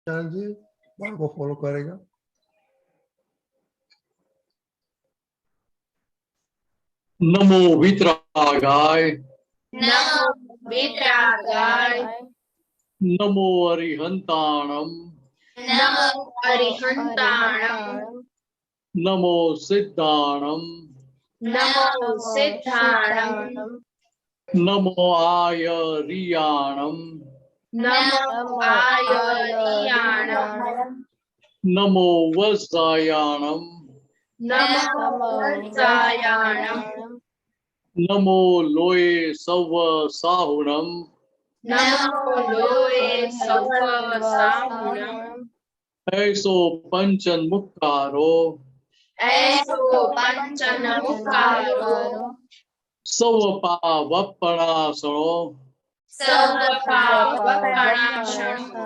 जी बाल को फॉलो करेगा। नमो वितरागाय नमो वितरागाय नमो अरिहंताणम नमो अरिहंताणम नमो सिद्धाणम नमो सिद्धाणम नमो आयरियाणम नमो आयरियाणम नमो वज्रायाणम नमो वत्सायाणम नमो लोये सव साहुणम नमो लोये सव्व साहुणम ऐसो पंचन मुक्कारो ऐसो पंचन मुक्कारो सव पावपणासनो सर्व पापनाशनो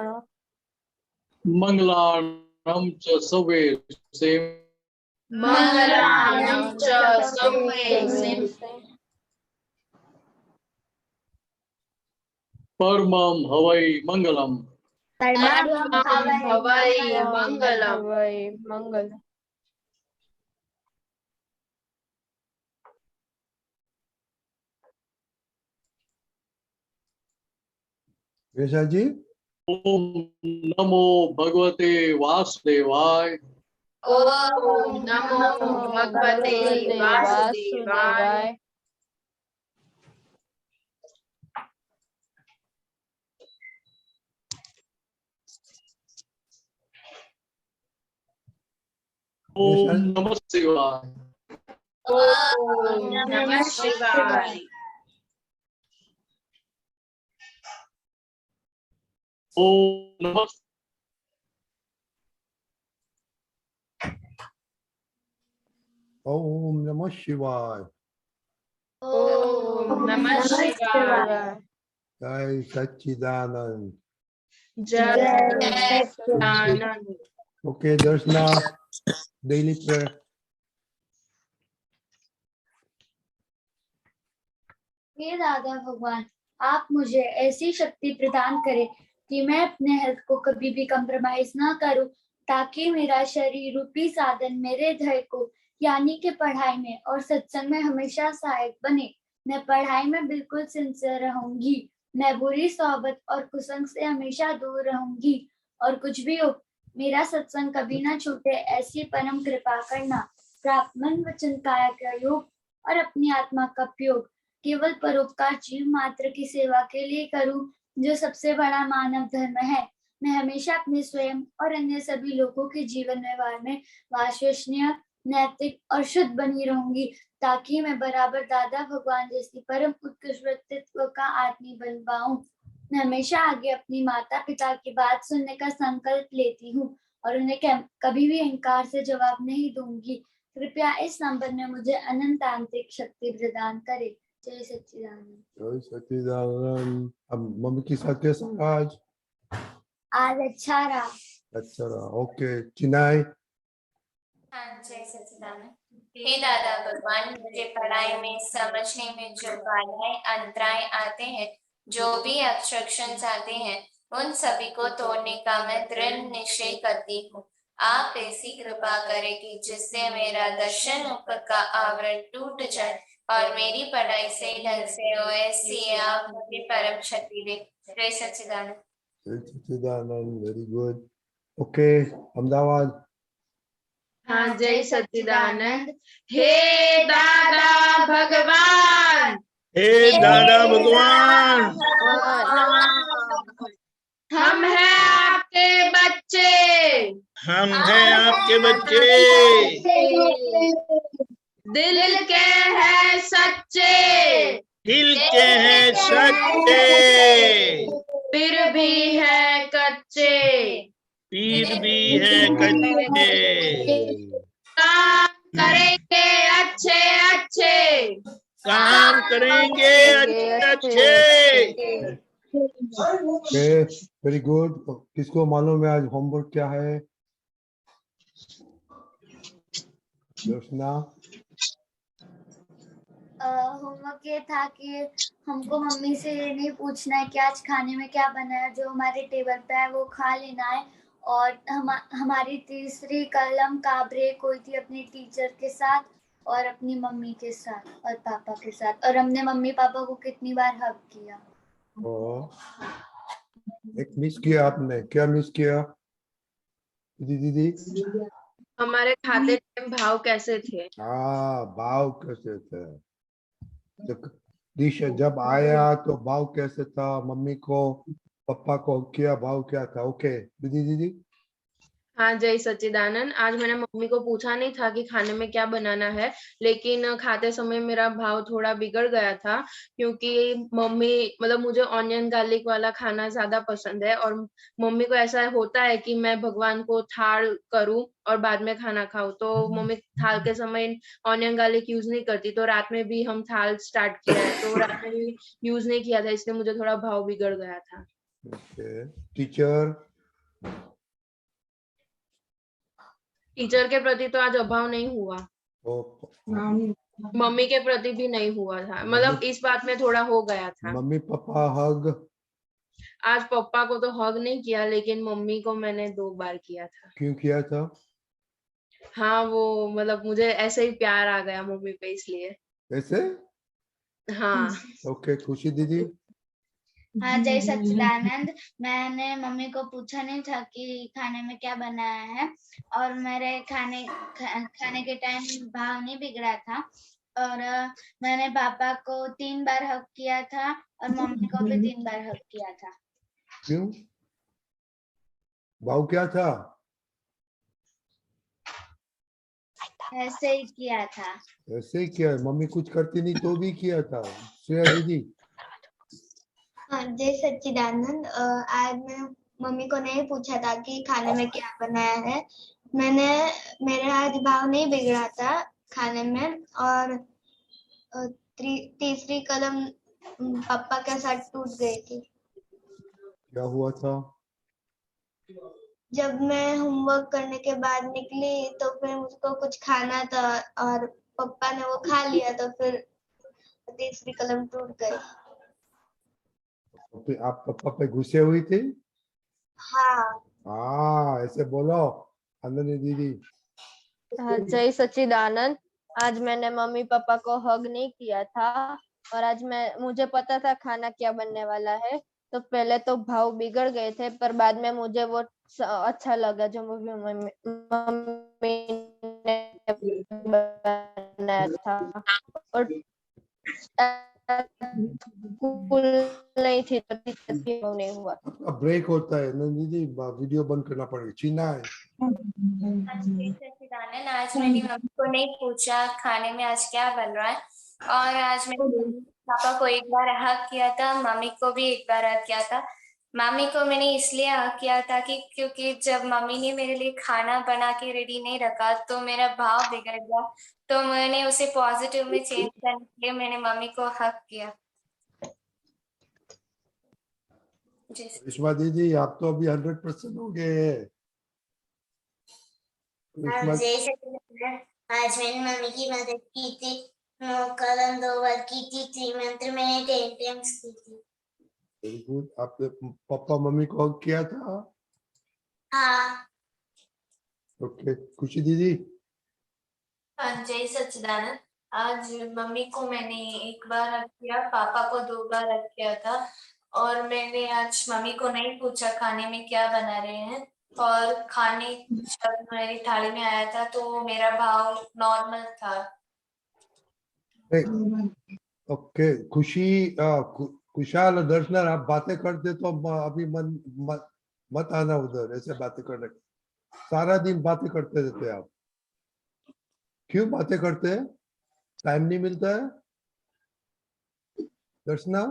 मंगलाणं च सवेसे मंगलानं च सर्वेषां परमं हवै मंगलम् परमं हवै मंगलम्। वेशा जी ओम नमो भगवते वासुदेवाय ओम नमो भगवते वासुदेवाय ओम नमः शिवाय ओम नमः शिवाय ओम नमः ओम नमः शिवाय। ओम नमः शिवाय। जय सच्चिदानंद। जय सच्चिदानंद। ओके दर्शना डेली प्रेयर। हे दादा भगवान, आप मुझे ऐसी शक्ति प्रदान करें कि मैं अपने हेल्थ को कभी भी कंप्रोमाइज ना करूं, ताकि मेरा शरीर रूपी साधन मेरे धैर्य को यानी कि पढ़ाई में और सत्संग में हमेशा सहायक बने। मैं पढ़ाई में बिल्कुल सिंसियर रहूंगी। मैं बुरी सोहबत और कुसंग से हमेशा दूर रहूंगी। और कुछ भी हो, मेरा सत्संग कभी ना छूटे, ऐसी परम कृपा करना। प्राप्त मन वचन काया का योग और अपनी आत्मा का उपयोग केवल परोपकार जीव मात्र की सेवा के लिए करूं, जो सबसे बड़ा मानव धर्म है। मैं हमेशा अपने स्वयं और अन्य सभी लोगों के जीवन व्यवहार में विश्वसनीय, नैतिक और शुद्ध बनी रहूंगी, ताकि मैं बराबर दादा भगवान जैसी परम उत्कृष्ट व्यक्तित्व का आदमी बन पाऊं। मैं हमेशा आगे अपनी माता पिता की बात सुनने का संकल्प लेती हूँ और उन्हें कभी भी अहंकार से जवाब नहीं दूंगी। कृपया इस नंबर में मुझे अनंत आंतरिक शक्ति प्रदान करे। जय सच्चिदानंद। जय सच्चिदानंद। अब मम्मी की साथ कैसा रहा आज अच्छा रहा। अच्छा रहा। ओके चिनाई। हाँ जय सच्चिदानंद। हे दादा भगवान, मुझे पढ़ाई में समझने में जो बाधाएं अंतराय आते हैं, जो भी ऑब्स्ट्रक्शंस आते हैं, उन सभी को तोड़ने का मैं दृढ़ निश्चय करती हूँ। आप ऐसी कृपा करें कि जिससे मेरा दर्शन ऊपर का आवरण टूट जाए और मेरी पढ़ाई सही ढंग से हो, ऐसी आप मुझे परम शक्ति दे। जय सच्चिदानंद। जय Sachchidanand. Very good. Okay Ahmedabad. हाँ जय सच्चिदानंद। हे दादा भगवान, हे दादा भगवान, हम हैं आपके बच्चे, हम हैं आपके बच्चे, दिल के हैं सच्चे, दिल के हैं सच्चे, फिर भी हैं कच्चे, पीर भी है कच्चे। काम करेंगे अच्छे अच्छे, काम करेंगे अच्छे। Okay very good. किसको मालूम है आज होमवर्क क्या है? दर्शना। होमवर्क ये था कि हमको मम्मी से ये नहीं पूछना है कि आज खाने में क्या बना है, जो हमारे टेबल पे है वो खा लेना है और हमारी तीसरी कलम का ब्रेक हुई थी अपने टीचर के साथ और अपनी मम्मी के साथ और पापा के साथ, और हमने मम्मी पापा को कितनी बार हग किया। एक मिस किया आपने, क्या मिस किया दीदी? हमारे खाते टाइम भाव कैसे थे? हाँ, भाव कैसे थे? दिशा जब आया तो भाव कैसे था? मम्मी को पापा को किया, भाव क्या था? ओके दीदी। हाँ, जय सच्चिदानंद। आज मैंने मम्मी को पूछा नहीं था कि खाने में क्या बनाना है, लेकिन खाते समय मेरा भाव थोड़ा बिगड़ गया था, क्योंकि मम्मी मतलब मुझे ऑनियन गार्लिक वाला खाना ज्यादा पसंद है, और मम्मी को ऐसा होता है कि मैं भगवान को थाल करूं और बाद में खाना खाऊं, तो मम्मी थाल के समय ऑनियन गार्लिक यूज नहीं करती। तो रात में भी हम थाल स्टार्ट किया है, तो रात में भी यूज नहीं किया था, इसलिए मुझे थोड़ा भाव बिगड़ गया था। टीचर के प्रति तो आज अभाव नहीं हुआ, मम्मी के प्रति भी नहीं हुआ था, मतलब इस बात में थोड़ा हो गया था। मम्मी पापा हग? आज पापा को तो हग नहीं किया, लेकिन मम्मी को मैंने 2 बार किया था। क्यों किया था? हाँ, वो मतलब मुझे ऐसे ही प्यार आ गया मम्मी पे, इसलिए। ऐसे? हाँ। ओके, खुशी दीदी। हाँ, जय सच्चिदानंद। मैंने मम्मी को पूछा नहीं था कि खाने में क्या बनाया है, और मेरे खाने के टाइम भाव नहीं बिगड़ा था, और मैंने पापा को 3 बार हक किया था और मम्मी को भी 3 बार हक किया था। क्यों? भाव क्या था? ऐसे ही किया था। ऐसे ही किया? मम्मी कुछ करती नहीं तो भी किया था? श्रेया दीदी। हाँ, जय सच्चिदानंद। आज मैं मम्मी को नहीं पूछा था कि खाने में क्या बनाया है। मेरे आज भाव नहीं बिगड़ा था खाने में, और तीसरी कलम पापा के साथ टूट गई थी। क्या हुआ था? जब मैं होमवर्क करने के बाद निकली तो फिर मुझको कुछ खाना था और पापा ने वो खा लिया, तो फिर तीसरी कलम टूट गई। आप पापा पे गुस्से हुई थी? हाँ। ऐसे बोलो अंदनी दीदी। जय सच्चिदानंद। आज मैंने मम्मी पापा को हग नहीं किया था, और आज मुझे पता था खाना क्या बनने वाला है, तो पहले तो भाव बिगड़ गए थे, पर बाद में मुझे वो अच्छा लगा जो मम्मी ने बनाया था। और स्कूल नहीं थी तो नहीं हुआ। अब ब्रेक होता है ना दीदी, वीडियो बंद करना पड़ेगा, चीना है। आज मैंने मम्मी को नहीं पूछा खाने में आज क्या बन रहा है, और आज मैंने पापा को 1 बार हक किया था, मम्मी को भी 1 बार हक किया था। मम्मी को मैंने इसलिए हक किया था कि क्योंकि जब मम्मी ने मेरे लिए खाना बना के रेडी नहीं रखा तो मेरा भाव बिगड़ गया, तो मैंने उसे पॉजिटिव में चेंज करने के लिए मैंने मम्मी को हक किया। इस्मा दीदी, आप तो अभी 100% हो गए। आज मैंने मम्मी की मदद की थी, कलम 2 बार की थी, त्रिमंत्र मैंने 10 टाइम्स की थी। Very good. आपने पापा मम्मी को हक किया था? हाँ। ओके, खुशी दीदी। जय सच्चिदानंद। आज मम्मी को मैंने 1 बार हक किया, पापा को 2 बार हक किया था, और मैंने आज मम्मी को नहीं पूछा खाने में क्या बना रहे हैं, और खाने जब मेरी थाली में आया था तो मेरा भाव नॉर्मल था। ओके, खुशी खुशहाल और दर्शना, आप बातें करते तो अभी मत आना उधर, ऐसे बातें करने। सारा दिन बातें करते रहते आप। क्यों बातें करते हैं? टाइम नहीं मिलता है? दर्शना,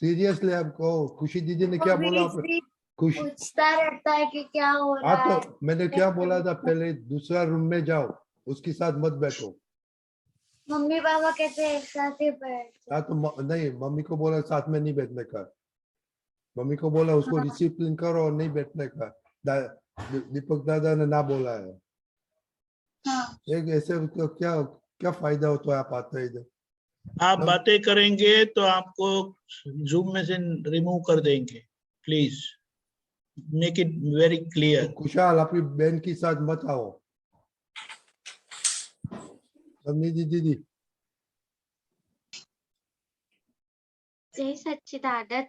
सीरियसली आपको खुशी दीदी ने क्या बोला? खुशी पूछता रहता है कि क्या हो रहा है। तो मैंने क्या बोला था पहले? दूसरा रूम में जाओ, उसके साथ मत बैठो। मम्मी पापा कहते हैं एक साथ ही बैठ। तो नहीं, मम्मी को बोला साथ में नहीं बैठने का। मम्मी को बोला उसको डिसिप्लिन करो और नहीं बैठने का। दीपक दादा ने ना बोला है। हाँ। एक ऐसे क्या फायदा होता है? आप आते हैं इधर, आप बातें करेंगे तो आपको जूम में से रिमूव कर देंगे, please. make it very clear. Kushal अपनी बहन के साथ मत आओ। समझी दीदी? जय सच्चिदानंद।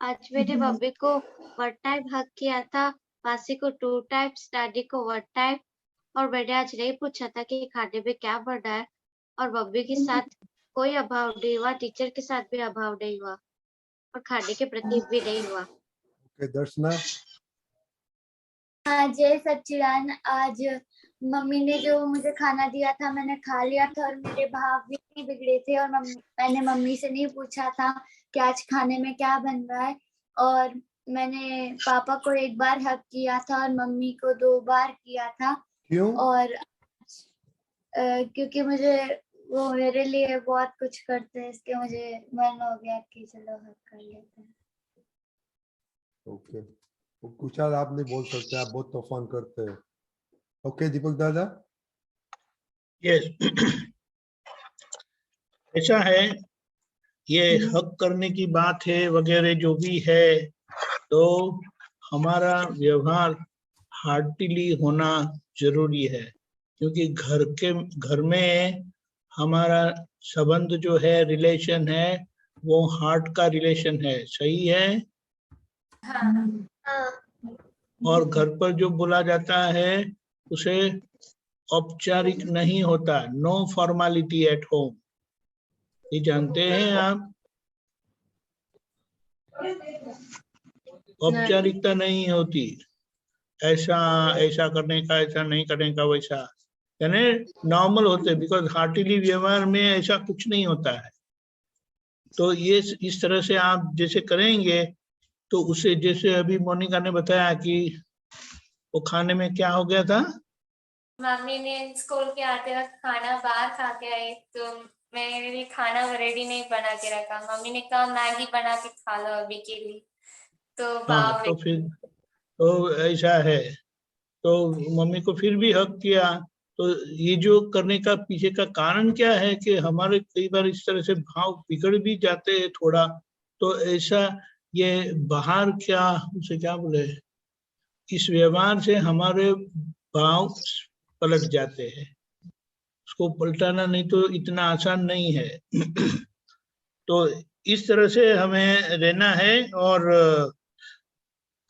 आज मेरे मम्मी को 1 टाइम हक किया था, मासी को 2 टाइम्स, दादी को 1 टाइम, और मैंने आज नहीं पूछा था कि खाने में क्या बना है, और मम्मी के साथ कोई अभाव नहीं हुआ, टीचर के साथ भी अभाव नहीं हुआ, और खाने के प्रति भी नहीं हुआ। ओके दर्शना? हाँ जय सच्चिदानंद। आज मम्मी ने जो मुझे खाना दिया था मैंने खा लिया था, और मेरे भाव भी नहीं बिगड़े थे, और मैंने मम्मी से नहीं पूछा था कि आज खाने में क्या बन रहा है, और मैंने पापा को 1 बार हक किया था और मम्मी को 2 बार किया था। क्यों? और क्योंकि मुझे वो मेरे लिए बहुत कुछ करते हैं, इसके मुझे मन हो गया कि चलो हक कर लेते हैं। ओके कुशाल आप नहीं बोल सकते, आप बहुत तूफान करते हैं। ओके दीपक दादा? Yes. ऐसा है, ये हक करने की बात है वगैरह जो भी है, तो हमारा व्यवहार हार्टिली होना जरूरी है, क्योंकि घर में हमारा संबंध जो है, रिलेशन है, वो हार्ट का रिलेशन है। सही है? और घर पर जो बोला जाता है उसे औपचारिक नहीं होता, नो फॉर्मेलिटी एट होम। ये जानते हैं आप? औपचारिकता नहीं होती, ऐसा ऐसा करने का, ऐसा नहीं करने का, वैसा, यानी नॉर्मल होते, बिकॉज हार्टिली व्यवहार में ऐसा कुछ नहीं होता है। तो ये इस तरह से आप जैसे करेंगे तो उसे, जैसे अभी मोनिका ने बताया कि वो खाने में क्या हो गया था, मम्मी ने स्कूल के आते वक्त खाना बाहर खा के आई, तो मेरे लिए खाना रेडी नहीं बना के रखा। मम्मी ने कहा मैगी बना के खा लो अभी के लिए, तो हाँ, तो फिर तो ऐसा है, तो मम्मी को फिर भी हक किया। तो ये जो करने का पीछे का कारण क्या है कि हमारे कई बार इस तरह से भाव बिगड़ भी जाते हैं थोड़ा, तो ऐसा ये बाहर क्या, उसे क्या बोले, इस व्यवहार से हमारे भाव पलट जाते हैं। उसको पलटाना नहीं तो इतना आसान नहीं है। तो इस तरह से हमें रहना है, और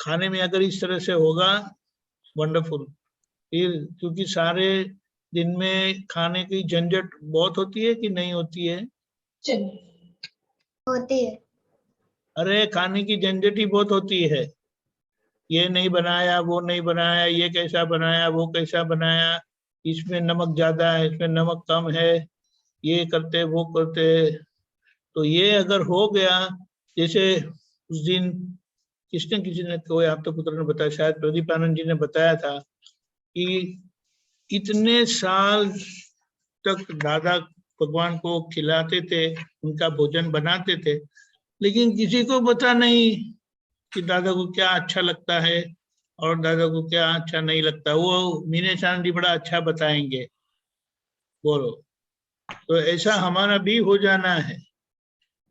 खाने में अगर इस तरह से होगा, वंडरफुल। फिर क्योंकि सारे दिन में खाने की झंझट बहुत होती है कि नहीं होती है? होती है। अरे खाने की झंझट ही बहुत होती है। ये नहीं बनाया, वो नहीं बनाया, ये कैसा बनाया, वो कैसा बनाया, इसमें नमक ज्यादा है, इसमें नमक कम है, ये करते वो करते। तो ये अगर हो गया, जैसे उस दिन किसी ने, कोई आप तो पुत्र ने बताया, शायद प्रदीप आनंद जी ने बताया था कि इतने साल तक दादा भगवान को खिलाते थे, उनका भोजन बनाते थे, लेकिन किसी को पता नहीं कि दादा को क्या अच्छा लगता है और दादा को क्या अच्छा नहीं लगता। वो मीने चांद जी बड़ा अच्छा बताएंगे, बोलो। तो ऐसा हमारा भी हो जाना है,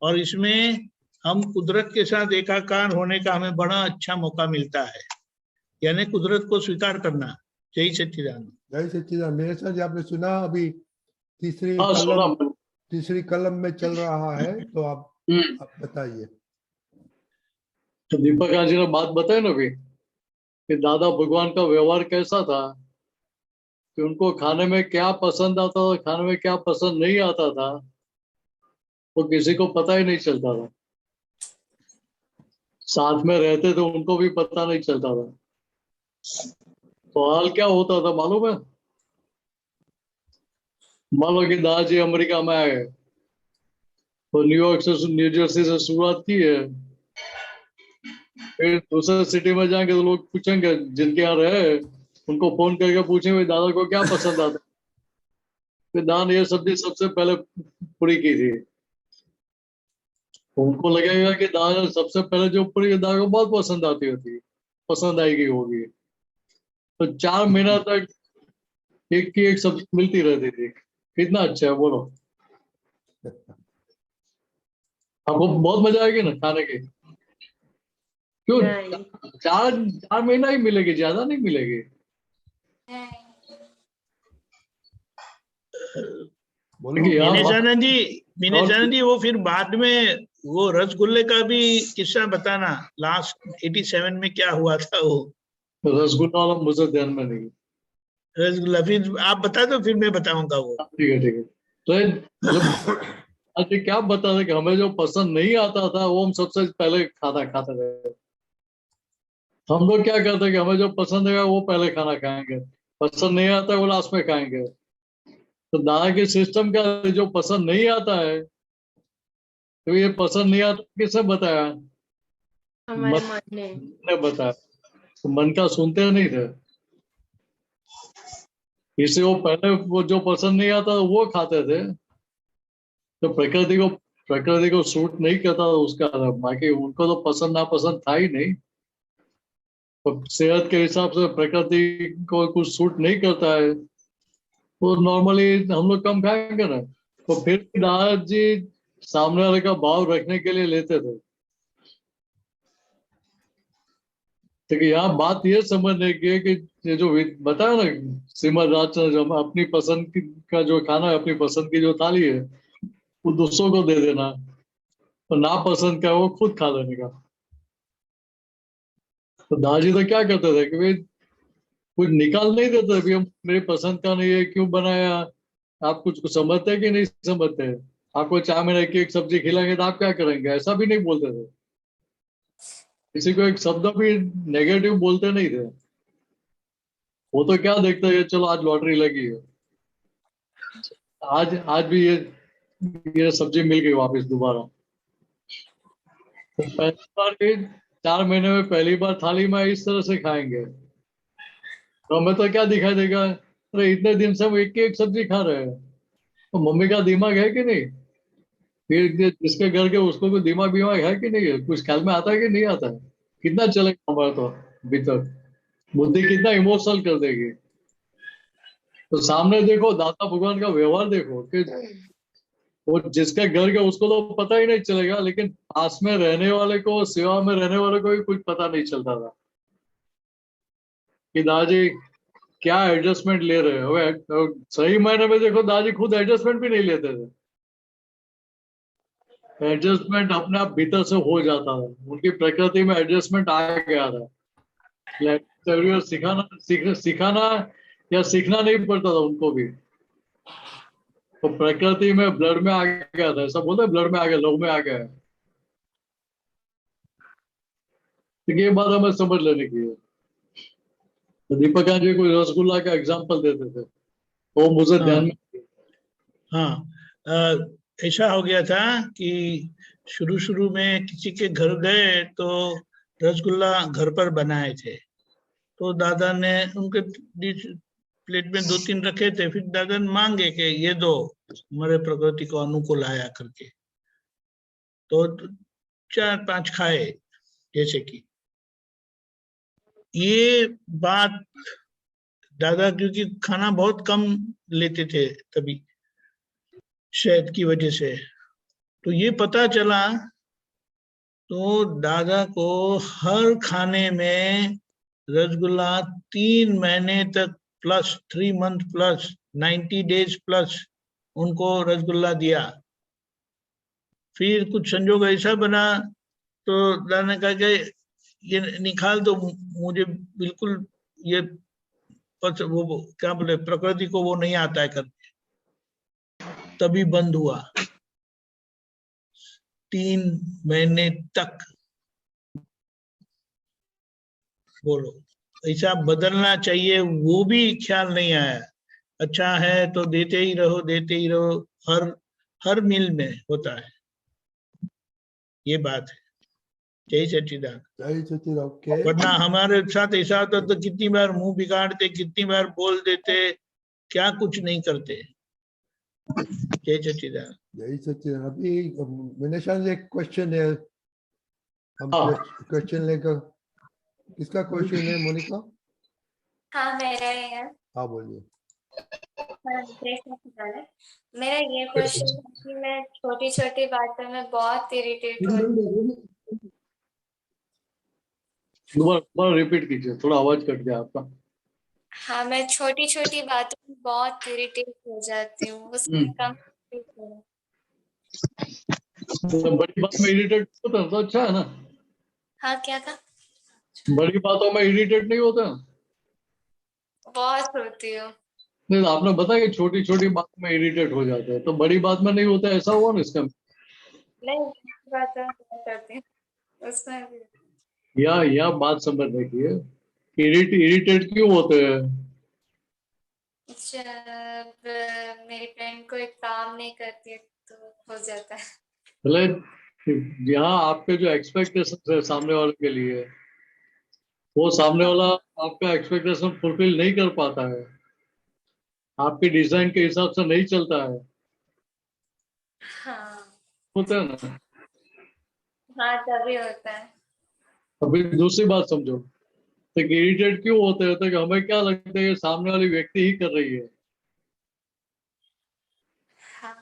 और इसमें हम कुदरत के साथ एकाकार होने का हमें बड़ा अच्छा मौका मिलता है, यानी कुदरत को स्वीकार करना। जय सच्चिदानंद। जय सच्चिदानंद। मेरे साथ आपने सुना अभी तीसरी हाँ, सुना मैंने। तीसरी कलम में चल रहा है, तो आप बताइए। तो दीपक आज ने बात बताई ना अभी कि दादा भगवान का व्यवहार कैसा था, कि उनको खाने में क्या पसंद आता था, खाने में क्या पसंद नहीं आता था, वो किसी को पता ही नहीं चलता था। साथ में रहते तो उनको भी पता नहीं चलता था। तो हाल क्या होता था मालूम है? मान लो कि दादाजी अमेरिका में आए, तो न्यूयॉर्क से, न्यू जर्सी से शुरुआत की है, फिर दूसरे सिटी में जाएंगे तो लोग पूछेंगे, जिनके यहाँ रहे उनको फोन करके पूछेंगे दादा को क्या पसंद आता। फिर दादा ने ये सब्जी सबसे पहले पूरी की थी, उनको लगेगा कि दादा सबसे पहले जो पूरी दादा को बहुत पसंद आती होती, पसंद आएगी होगी। तो 4 महीना तक एक की एक सब्जी मिलती रहती थी। कितना अच्छा है बोलो। आपको बहुत मजा आएगी ना खाने की। क्यों? नहीं। 4 महीना ही मिलेगी, ज्यादा नहीं मिलेगी। बोलो। देखिए यहाँ मीनेश आनंद जी वो फिर बाद में वो रसगुल्ले का भी किस्सा बताना, लास्ट 87 में क्या हुआ था वो रसगुल्ला वाला मुझे ध्यान में नहीं। रसगुल्ला, फिर आप बता दो फिर मैं बताऊंगा वो। ठीक है, ठीक है। तो मतलब आज ये क्या बता रहे कि हमें जो पसंद नहीं आता था वो हम सबसे पहले खाते थे। हम लोग क्या करते हैं कि हमें जो पसंद है वो पहले खाना खाएंगे, पसंद नहीं आता है वो लास्ट में खाएंगे। तो दादा के सिस्टम का जो पसंद नहीं आता है, तो ये पसंद नहीं आता किसने बताया? हमारे मन मन ने। ने बताया। तो मन का सुनते नहीं थे, इससे वो पहले वो जो पसंद नहीं आता वो खाते थे। तो प्रकृति को सूट नहीं करता था उसका, बाकी उनको तो पसंद नापसंद था ही नहीं। तो सेहत के हिसाब से प्रकृति को कुछ सूट नहीं करता है तो नॉर्मली हम लोग कम खाएंगे ना। तो फिर भी दादाजी सामने वाले का भाव रखने के लिए लेते थे। तो यहाँ बात ये समझने की है कि ये जो बताया ना श्रीमद राजचंद्र, जो अपनी पसंद का जो खाना है, अपनी पसंद की जो थाली है वो दूसरों को दे देना, और नापसंद का वो खुद खा लेने का। तो दादाजी तो क्या करते थे कि भाई कुछ निकाल नहीं देते, अभी हम मेरी पसंद का नहीं है क्यों बनाया, आप कुछ समझते हैं कि नहीं समझते? आपको 4 महीने की एक सब्जी खिलाएंगे तो आप क्या करेंगे, ऐसा भी नहीं बोलते थे। किसी को एक शब्द भी नेगेटिव बोलते नहीं थे। वो तो क्या देखते हैं, चलो आज लॉटरी लगी है, आज भी ये सब्जी मिल गई वापस दोबारा। तो पहली बार भी 4 महीने में पहली बार थाली में इस तरह से खाएंगे तो हमें तो क्या दिखाई देगा, अरे इतने दिन से हम एक सब्जी खा रहे हैं। तो मम्मी का दिमाग है कि नहीं, फिर जिसके घर के उसको भी दिमाग है कि नहीं है, कुछ ख्याल में आता है कि नहीं आता है? कितना चलेगा हमारा तो भीतर, बुद्धि कितना इमोशनल कर देगी। तो सामने देखो दाता भगवान का व्यवहार देखो कि वो जिसके घर के उसको तो पता ही नहीं चलेगा, लेकिन पास में रहने वाले को, सेवा में रहने वाले को भी कुछ पता नहीं चलता था कि दादाजी क्या एडजस्टमेंट ले रहे हो। सही मायने में देखो दादाजी खुद एडजस्टमेंट भी नहीं लेते थे, एडजस्टमेंट अपने आप भीतर से हो जाता था, उनकी प्रकृति में एडजस्टमेंट आ गया था। सिखाना या सीखना नहीं पड़ता था उनको भी, तो प्रकृति में ब्लड में आ गया था, ऐसा बोलते ब्लड में आ गया, लोग में आ गया है। तो ये बात हमें समझ लेने की है। तो दीपक जी को रसगुल्ला का एग्जाम्पल देते थे, वो मुझे ध्यान में। हाँ, ऐसा हो गया था कि शुरू में किसी के घर गए तो रसगुल्ला घर पर बनाए थे, तो दादा ने उनके प्लेट में 2-3 रखे थे, फिर दादा ने मांगे कि ये दो, हमारे प्रकृति को अनुकूल आया करके, तो 4-5 खाए। जैसे कि ये बात दादा क्योंकि खाना बहुत कम लेते थे तभी शहद की वजह से, तो ये पता चला तो दादा को हर खाने में रसगुल्ला 3 महीने तक plus 3 month plus 90 days plus उनको रसगुल्ला दिया। फिर कुछ संजोग ऐसा बना तो दादा ने कहा कि ये निकाल दो, मुझे बिल्कुल ये वो क्या बोले प्रकृति को वो नहीं आता है करके, तभी बंद हुआ 3 महीने तक। बोलो ऐसा बदलना चाहिए, वो भी ख्याल नहीं आया। अच्छा है तो देते ही रहो, हर मील में होता है, ये बात है। जय सच्चिदानंद। जय सच्चिदानंद। ओके। वरना हमारे साथ ऐसा होता तो कितनी बार मुंह बिगाड़ते, कितनी बार बोल देते, क्या कुछ नहीं करते। जय सच्चिदानंद। जय सच्चिदानंद। अभी मिनेशान एक क्वेश्चन है, हम क्वेश्चन लेकर, किसका क्वेश्चन है मोनिका? हाँ मेरा ही है। हाँ बोलिए। हाँ, जय सच्चिदानंद। मेरा ये क्वेश्चन है कि मैं छोटी छोटी बातों में बहुत इरिटेट होती हूँ। दोबारा रिपीट कीजिए, थोड़ा आवाज कट गया आपका। हाँ, मैं छोटी छोटी बातों में बहुत इरिटेट हो जाती हूँ, उसमें कम करो। तो बड़ी बात में इरिटेट होता है तो अच्छा है ना। हाँ, क्या था? बड़ी बातों में इरिटेट नहीं होता। बहुत होती हूँ। नहीं, आपने बताया कि छोटी छोटी बात में इरिटेट हो जाते हैं, तो बड़ी बात में नहीं होता, ऐसा हुआ ना इसका। नहीं, बात करती हूँ उसमें भी। या बात समझने की है, इरिटेट क्यों होते हैं। जब मेरी फ्रेंड कोई काम नहीं करती है तो हो जाता है। मतलब यहाँ आपके जो एक्सपेक्टेशन है सामने वाले के लिए, वो सामने वाला आपका एक्सपेक्टेशन फुलफिल नहीं कर पाता है, आपकी डिजाइन के हिसाब से नहीं चलता है, हाँ होता है ना। हाँ, तभी होता है। अभी दूसरी बात समझो, तो इरिटेट क्यों होते हैं, तो कि हमें क्या लगता है ये सामने वाली व्यक्ति ही कर रही है, हाँ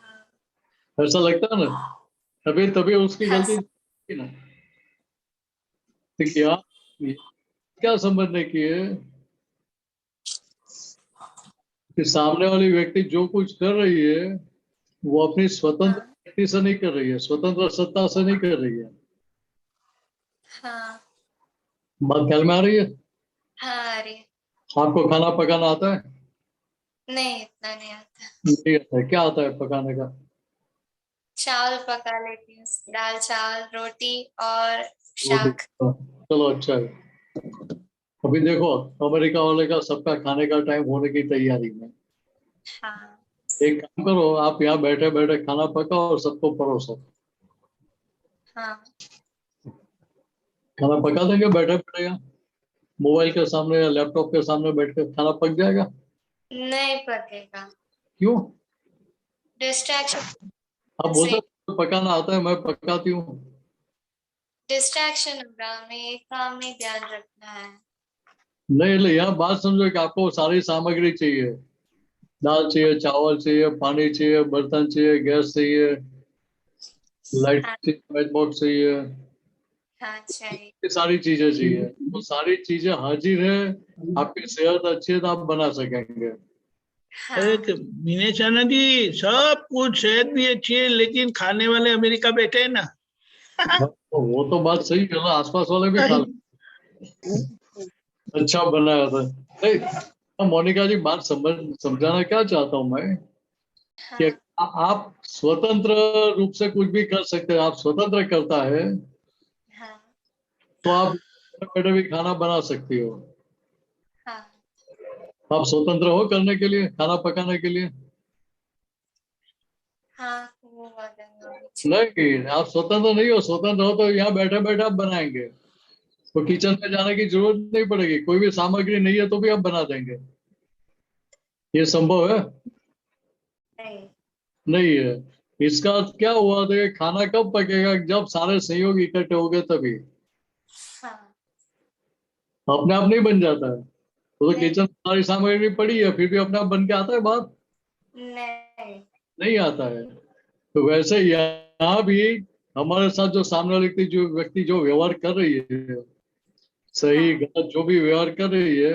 ऐसा लगता है ना। तभी तभी उसकी हाँ गलती थी ना। तो क्या क्या समझने की है कि सामने वाली व्यक्ति जो कुछ कर रही है वो अपनी स्वतंत्र हाँ व्यक्ति से नहीं कर रही है, स्वतंत्र सत्ता से नहीं कर रही है। हाँ बात ख्याल में आ रही है। हाँ, अरे आपको खाना पकाना आता है। नहीं, इतना नहीं आता। नहीं आता है, क्या आता है पकाने का। चावल पका लेती हूँ, दाल चावल रोटी और रोटी। शाक। चलो अच्छा है। अभी देखो, अमेरिका वाले का सबका खाने का टाइम होने की तैयारी में। हाँ एक काम करो, आप यहाँ बैठे बैठे खाना पकाओ और सबको परोसो। हाँ, खाना पका देंगे बैठे बैठे यहाँ, मोबाइल के सामने या लैपटॉप के सामने बैठ के खाना पक जाएगा। नहीं पकेगा, क्यों। डिस्ट्रैक्शन आप बोलते से। हो, पकाना आता है, मैं पकाती हूँ। डिस्ट्रैक्शन होगा, हमें एक काम में ध्यान रखना है। नहीं नहीं, यहाँ बात समझो कि आपको सारी सामग्री चाहिए, दाल चाहिए, चावल चाहिए, पानी चाहिए, बर्तन चाहिए, गैस चाहिए, लाइट हाँ चाहिए, मैच बॉक्स चाहिए, हाँ, चाहिए। ये सारी चीजें चाहिए। वो सारी चीजें हाजिर है, आपकी सेहत अच्छी है तो आप बना सकेंगे। अरे हाँ दिनेश आनंद जी, सब कुछ सेहत भी अच्छी है लेकिन खाने वाले अमेरिका बैठे हैं ना। तो वो तो बात सही है ना, आसपास वाले भी खा अच्छा बनाया था। नहीं, मोनिका जी, बात समझाना क्या चाहता हूँ मैं कि हाँ आप स्वतंत्र रूप से कुछ भी कर सकते हैं, आप स्वतंत्र करता है हाँ तो आप बैठे भी खाना बना सकती हो। हाँ आप स्वतंत्र हो करने के लिए, खाना पकाने के लिए। हाँ, वो वाला नहीं, आप स्वतंत्र नहीं हो, स्वतंत्र हो तो यहाँ बैठे बैठे आप बनाएंगे, तो किचन में जाने की जरूरत नहीं पड़ेगी, कोई भी सामग्री नहीं है तो भी आप बना देंगे। ये संभव है। नहीं। नहीं है। इसका अर्थ क्या हुआ था कि खाना कब पकेगा, जब सारे संयोग इकट्ठे हो गए तभी। हाँ अपने आप नहीं बन जाता है, वो तो नहीं किचन में सारी सामग्री पड़ी है फिर भी अपने आप बन के आता है बात। नहीं। नहीं आता है। तो वैसे यहाँ भी हमारे साथ जो सामने वाली व्यक्ति जो व्यवहार कर रही है, सही हाँ गलत जो भी व्यवहार कर रही है,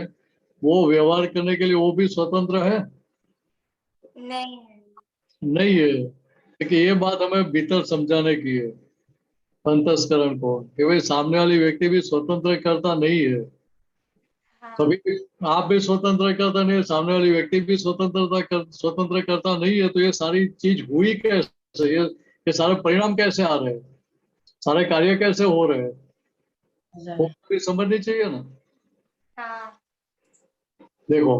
वो व्यवहार करने के लिए वो भी स्वतंत्र है। नहीं। नहीं है। लेकिन ये बात हमें भीतर समझाने की है, अंतस्करण को, कि भाई सामने वाली व्यक्ति भी स्वतंत्र करता नहीं है। हाँ कभी आप भी स्वतंत्र करता नहीं है, सामने वाली व्यक्ति भी स्वतंत्र करता नहीं है, तो ये सारी चीज हुई कैसे, ये सारे परिणाम कैसे आ रहे हैं, सारे कार्य कैसे हो रहे हैं, वो भी समझनी चाहिए ना। हाँ देखो,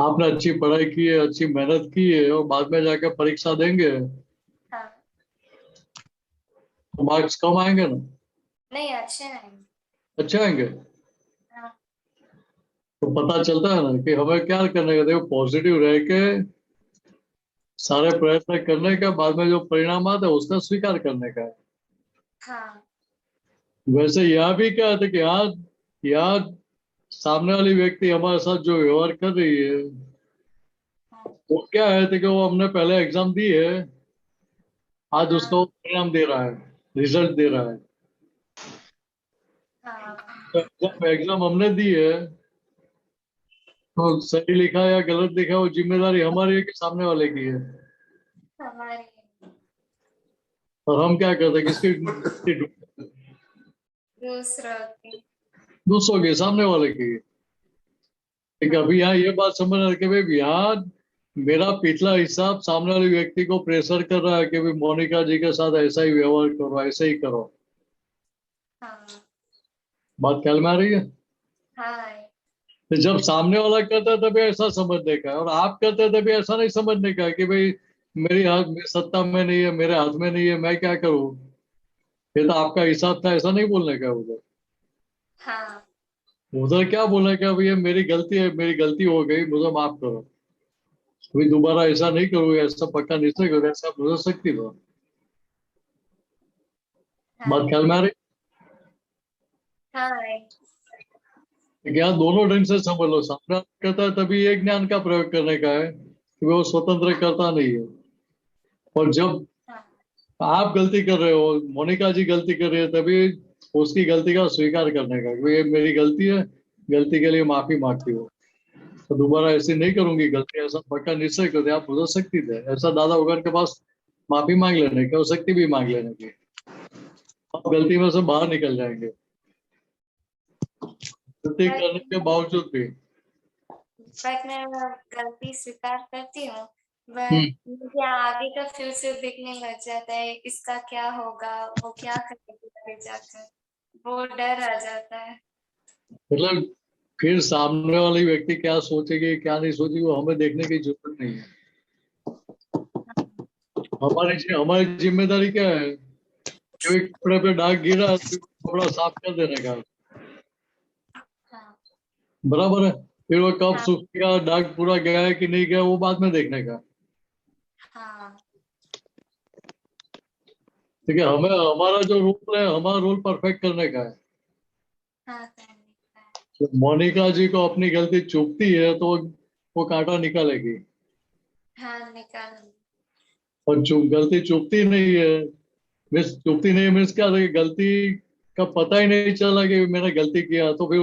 आपने अच्छी पढ़ाई की है, अच्छी मेहनत की है और बाद में जाकर परीक्षा देंगे हाँ, तो मार्क्स कम आएंगे ना, नहीं अच्छे नहीं। अच्छे आएंगे। हाँ तो पता चलता है ना कि हमें क्या करने का, देखो पॉजिटिव रह के सारे प्रयत्न करने का, बाद में जो परिणाम आता है उसका स्वीकार करने का है। हाँ वैसे यहाँ भी क्या है कि यहाँ सामने वाली व्यक्ति हमारे साथ जो व्यवहार कर रही है, हाँ वो क्या है कि वो हमने पहले एग्जाम दी है, आज हाँ उसको परिणाम दे रहा है, रिजल्ट दे रहा है। हाँ जब एग्जाम हमने दी है तो सही लिखा या गलत लिखा वो जिम्मेदारी हमारी है कि सामने वाले की है। हमारी और हम क्या करते हैं किसकी दूसरों की। दूसरों के सामने वाले की। लेकिन अभी यहाँ ये बात समझ कि भाई यहाँ मेरा पिछला हिसाब सामने वाले व्यक्ति को प्रेशर कर रहा है कि भाई मोनिका जी के साथ ऐसा ही व्यवहार करो, ऐसे ही करो। हाँ बात ख्याल में आ रही है? हाँ तो जब सामने वाला करता है तभी ऐसा समझने का है, और आप करते हैं तभी ऐसा नहीं समझने का है कि भाई मेरी हाथ में सत्ता में नहीं है, मेरे हाथ में नहीं है, मैं क्या करूं। ये तो आपका हिसाब था, ऐसा नहीं बोलने का उधर। हाँ उधर क्या बोलने का, भैया मेरी गलती है, मेरी गलती हो गई, मुझे माफ करो, अभी दोबारा ऐसा नहीं करूंगा, ऐसा पक्का निश्चय करो, ऐसा आप बुझा सकती हो। बात ख्याल में आ रही? हाँ ज्ञान दोनों ढंग से समझ लो। सामने करता है तभी एक ज्ञान का प्रयोग करने का है कि वो स्वतंत्र करता नहीं है। और जब आप गलती कर रहे हो, मोनिका जी गलती कर रही है, तभी उसकी गलती का स्वीकार करने का कि ये मेरी गलती है, गलती के लिए माफी मांगती हो, तो दोबारा ऐसी नहीं करूंगी गलती, ऐसा पक्का निश्चय कर दे। आप बुझा सकती थे ऐसा दादा भगवान के पास माफी मांग लेने की और शक्ति भी मांग लेने की, आप गलती में से बाहर निकल जाएंगे गलती करने के बावजूद भी। बट मैं गलती स्वीकार करती हूँ, हम्म। बट मुझे आगे का फ्यूचर देखने लग जाता है, इसका क्या होगा, वो क्या करेगी आगे जाकर, वो डर आ जाता है। मतलब फिर सामने वाली व्यक्ति क्या सोचेगी क्या नहीं सोचेगी वो हमें देखने की जरूरत नहीं है। हमारी जिम्मेदारी क्या है कि कपड़े पे दाग गिरा तो कपड़ा साफ कर देने का, हाँ बराबर है। फिर वो कब हाँ सूखेगा, दाग पूरा गया है कि नहीं गया, वो बाद में देखने का। हाँ ठीक है, हमें हमारा जो रोल है, हमारा रोल परफेक्ट करने का है। हाँ करने का है। तो मोनिका जी को अपनी गलती चुभती है तो वो कांटा निकालेगी, हाँ निकाल। और गलती चुभती नहीं है, मीन्स चुभती नहीं मीन्स क्या है, गलती का पता ही नहीं चला कि मैंने गलती किया, तो फिर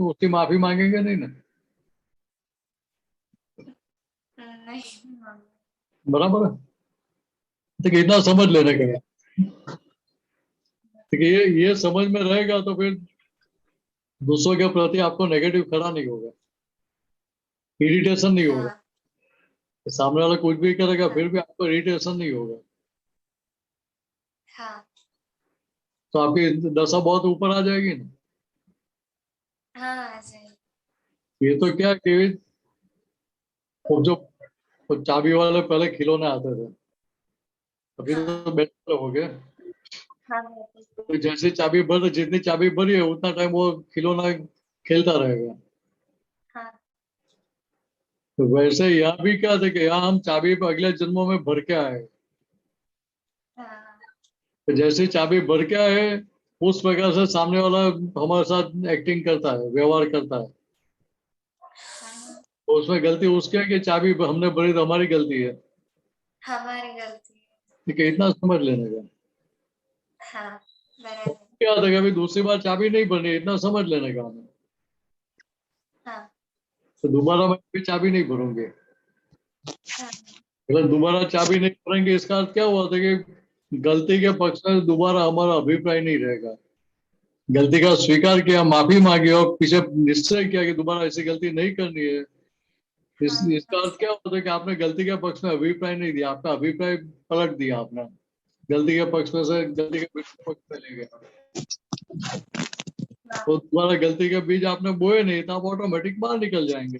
उसकी माफी मांगेंगे नहीं ना, नहीं बराबर है। ठीक है, इतना समझ लेने का है। ठीक है, ये समझ में रहेगा तो फिर दूसरों के प्रति आपको नेगेटिव खड़ा नहीं होगा, इरिटेशन नहीं होगा। हाँ सामने वाला कुछ भी करेगा फिर भी आपको इरिटेशन नहीं होगा, हाँ तो आपकी दशा बहुत ऊपर आ जाएगी ना। हाँ आ जाएगी। ये तो क्या कि वो जो वो चाबी वाले पहले खिलौने आते थे, अभी तो बेटर हो गए। हाँ तो जैसे चाबी भर, जितनी चाबी भरी है उतना टाइम वो खिलौना खेलता रहेगा। हाँ तो वैसे यहाँ भी क्या थे कि यहाँ हम चाबी पे अगले जन्मों में भर के आए, हाँ तो जैसे चाबी भर के आए उस प्रकार से सामने वाला हमारे साथ एक्टिंग करता है, व्यवहार करता है। हाँ तो उसमें गलती उसकी है कि चाबी हमने भरी तो हमारी गलती है। हमारी गलती है। ठीक है, इतना समझ लेने का। हाँ बराबर। क्या था कि अभी दूसरी बार चाबी नहीं भरनी, इतना समझ लेने का हमें। हाँ तो दोबारा मैं कभी चाबी नहीं भरूंगी। हाँ अगर दोबारा चाबी नहीं भरेंगे इसका अर्थ क्या हुआ था कि गलती के पक्ष में दोबारा हमारा अभिप्राय नहीं रहेगा। गलती का स्वीकार किया, माफी मांगी और पीछे निश्चय किया कि दोबारा ऐसी गलती नहीं करनी है। इसका अर्थ क्या होता है कि आपने गलती के पक्ष में अभिप्राय नहीं दिया, आपका अभिप्राय पलट दिया, आपने गलती के पक्ष में से गलती के पक्ष में ले गया, तो दोबारा गलती के बीज आपने बोए नहीं तो आप ऑटोमेटिक बाहर निकल जाएंगे।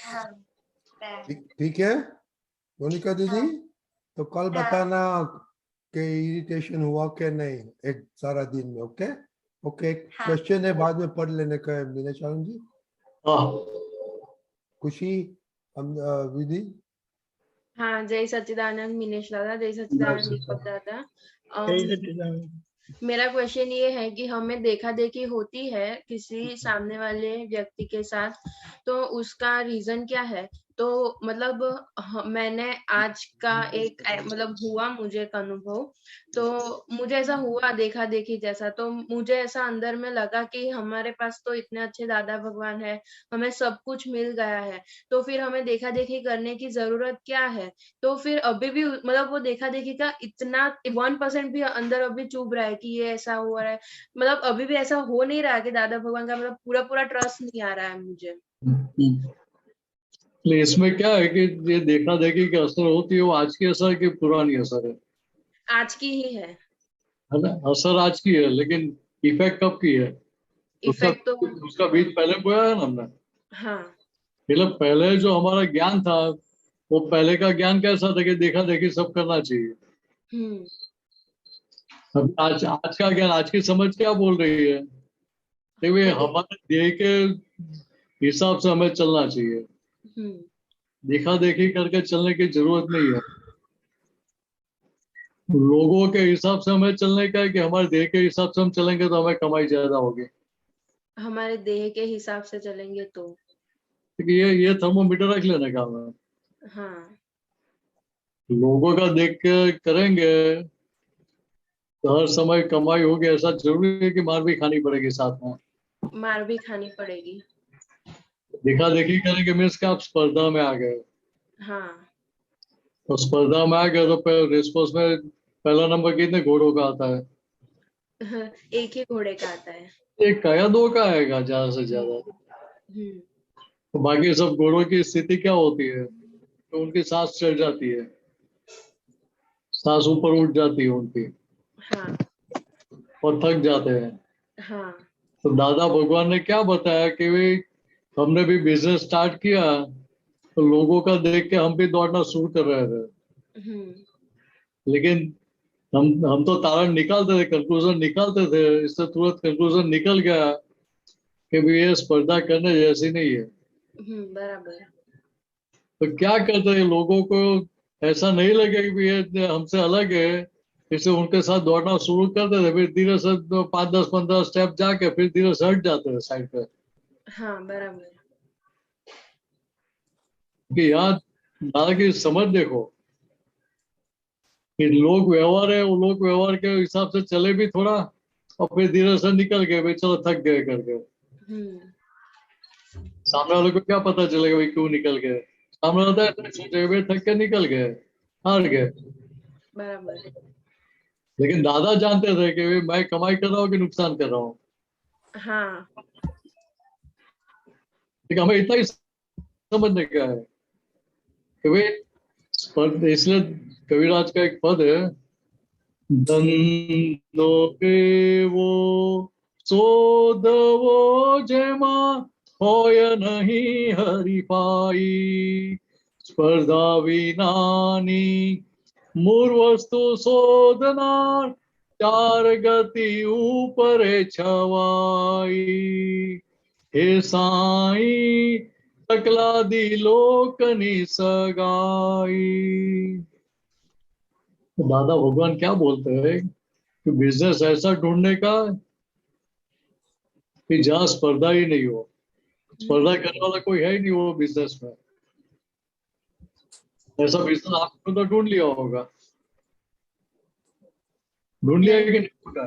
हाँ बराबर। ठीक है मोनिका दीदी, तो कल हाँ। बताना कि इरिटेशन हुआ कि नहीं एक सारा दिन में। ओके ओके, हाँ। क्वेश्चन है बाद में पढ़ लेने का है मीनाक्षी जी। हाँ खुशी विधि। हाँ, जय सच्चिदानंद मिनेश दादा, जय सच्चिदानंद दीपक दादा। जय सच्चिदानंद। मेरा क्वेश्चन ये है कि हमें देखा देखी होती है किसी सामने वाले व्यक्ति के साथ, तो उसका रीजन क्या है? तो मतलब मैंने आज का एक मतलब हुआ मुझे एक अनुभव, तो मुझे ऐसा हुआ देखा देखी जैसा, तो मुझे ऐसा अंदर में लगा कि हमारे पास तो इतने अच्छे दादा भगवान है, हमें सब कुछ मिल गया है, तो फिर हमें देखा देखी करने की जरूरत क्या है। तो फिर अभी भी मतलब वो देखा देखी का इतना 1% भी अंदर अभी चुभ रहा है कि ये ऐसा हो रहा है, मतलब अभी भी ऐसा हो नहीं रहा है कि दादा भगवान का मतलब पूरा पूरा ट्रस्ट नहीं आ रहा है मुझे। इसमें क्या है कि ये देखा देखी की असर होती है, वो आज की असर की पुरानी असर है आज की ही है। ना? असर आज की है, लेकिन इफेक्ट कब की है? उसका इफेक्ट तो उसका बीज पहले बोया है ना हमने। हाँ मतलब पहले जो हमारा ज्ञान था, वो पहले का ज्ञान कैसा था कि देखा देखी सब करना चाहिए। हम्म अब आज आज का ज्ञान, आज की समझ क्या बोल रही है? देखिए, नहीं हमारे देह के हिसाब से हमें चलना चाहिए, हम्म देखा देखी करके चलने की जरूरत नहीं है। लोगों के हिसाब से हमें चलने का है कि हमारे देह के हिसाब से हम चलेंगे तो हमें कमाई ज्यादा होगी। हमारे देह के हिसाब से चलेंगे तो क्योंकि ये थर्मोमीटर रख लेने का हमें, हाँ लोगों का देख के करेंगे तो हर समय कमाई होगी ऐसा जरूरी है कि मार भी खानी पड़ेगी साथ में। मार भी खानी पड़ेगी। देखा देखी करेंगे मीन्स कि आप स्पर्धा में आ गए, हाँ तो स्पर्धा में आ गए तो रेसकोर्स में पहला नंबर कितने घोड़ों का आता है? एक ही घोड़े का आता है। एक का या दो का आएगा ज्यादा से ज्यादा। हम्म तो बाकी सब घोड़ों की स्थिति क्या होती है? तो उनकी सांस चढ़ जाती है, सांस ऊपर उठ जाती है उनकी, हाँ और थक जाते हैं। हाँ तो दादा भगवान ने क्या बताया कि भाई, हमने भी बिजनेस स्टार्ट किया तो लोगों का देख के हम भी दौड़ना शुरू कर रहे थे, हम्म लेकिन हम तो तारण निकालते थे, कंक्लूजन निकालते थे, इससे तुरंत कंक्लूजन निकल गया कि भाई ये स्पर्धा करने जैसी नहीं है। बराबर। तो क्या करते हैं, लोगों को ऐसा नहीं लगे कि भाई ये हमसे अलग है, इसलिए उनके साथ दौड़ना शुरू करते थे, फिर धीरे से 5, 10, 15 स्टेप जाके फिर धीरे से हट जाते थे साइड पे। हाँ बराबर। कि यहाँ दादा की समझ देखो कि लोग व्यवहार है, वो लोग व्यवहार के हिसाब से चले भी थोड़ा, और फिर धीरे से निकल गए भाई, चलो थक गए करके। हम्म सामने वाले को क्या पता चलेगा भाई क्यों निकल गए? सामने वाला तो ऐसा सोचेगा भाई थक के निकल गए, हार गए। बराबर। लेकिन दादा जानते थे कि भाई मैं कमाई कर रहा हूँ कि नुकसान कर रहा हूँ। हाँ लेकिन हमें इतना ही समझने का है कि भाई इसलिए कविराज का एक पद है, धन वो सोदवो जेमा होय नहीं हरिपाई, स्पर्धा विनानी मूर वस्तु शोधनार, चार गति ऊपर छवाई, हे साई सकला दी लोकनी सगाई। तो दादा भगवान क्या बोलते हैं कि बिजनेस ऐसा ढूंढने का कि जहां स्पर्धा ही नहीं हो, स्पर्धा करने वाला कोई है ही नहीं वो बिजनेस में। ऐसा बिजनेस आपने तो ढूंढ लिया होगा, ढूंढ लिया है कि नहीं ढूंढा?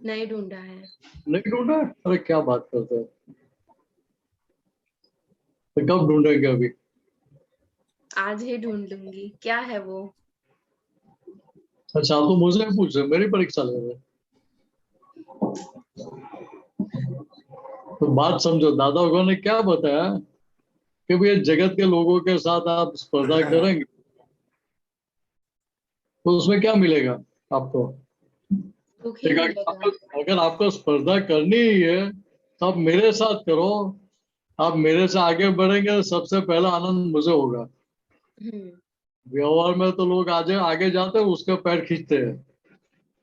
नहीं ढूंढा है। नहीं ढूंढा? अरे क्या बात करते हैं, तो कब ढूंढेंगे अभी? आज ही ढूंढ लूंगी। क्या है वो? अच्छा, आप तो मुझे पूछ रहे, मेरी परीक्षा ले रहे। तो बात समझो, दादा भगवान ने क्या बताया कि भाई जगत के लोगों के साथ आप स्पर्धा करेंगे तो उसमें क्या मिलेगा आपको? दुख ही मिलेगा। अगर आपको स्पर्धा करनी ही है तो आप मेरे साथ करो, आप मेरे से आगे बढ़ेंगे तो सबसे पहला आनंद मुझे होगा। हम्म व्यवहार में तो लोग आगे आगे जाते हैं, उसके पैर खींचते हैं,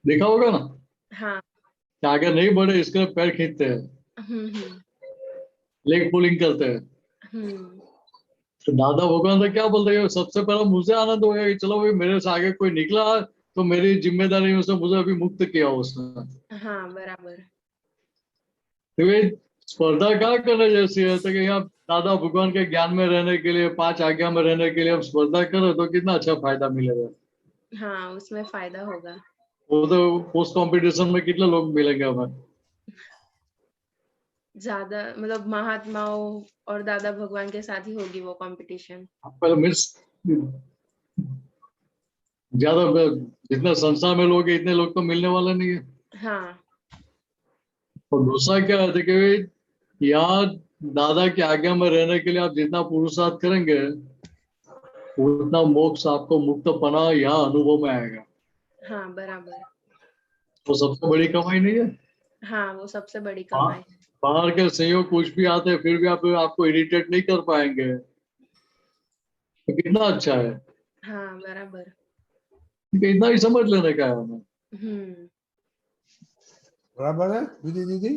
देखा होगा ना हाँ कि आगे नहीं बढ़े इसके पैर खींचते हैं, हम्म लेग पुलिंग करते हैं। हम्म तो दादा भगवान तो क्या बोलते हैं, सबसे पहला मुझे आनंद होगा कि चलो भाई मेरे से आगे कोई निकला तो मेरी जिम्मेदारी में से मुझे अभी मुक्त किया उसने। हाँ बराबर। तो ये स्पर्धा क्या करने जैसी है, तो कि यहाँ दादा भगवान के ज्ञान में रहने के लिए, 5 आज्ञा में रहने के लिए हम स्पर्धा करें तो कितना अच्छा फायदा मिलेगा। हाँ, उसमें फायदा होगा। वो तो उस कंपटीशन में कितने लोग मिलेंगे हमें। ज्यादा मतलब महात्माओं और दादा भगवान के साथ ही होगी वो कंपटीशन। पहले मिस ज्यादा जितने संसार में लोग हैं इतने लोग तो मिलने वाले नहीं है। हाँ और दूसरा क्या है कि यहाँ दादा की आज्ञा में रहने के लिए आप जितना पुरुषार्थ करेंगे उतना मोक्ष आपको मुक्त पना यहाँ अनुभव में आएगा। हाँ बराबर। तो सबसे बड़ी कमाई नहीं है। हाँ वो सबसे बड़ी कमाई है। बाहर के संयोग कुछ भी आते हैं फिर भी आप आपको इरिटेट नहीं कर पाएंगे तो कितना अच्छा है। हाँ बराबर। ठीक है, इतना ही समझ लेने का है हमें। बराबर है विधि दीदी।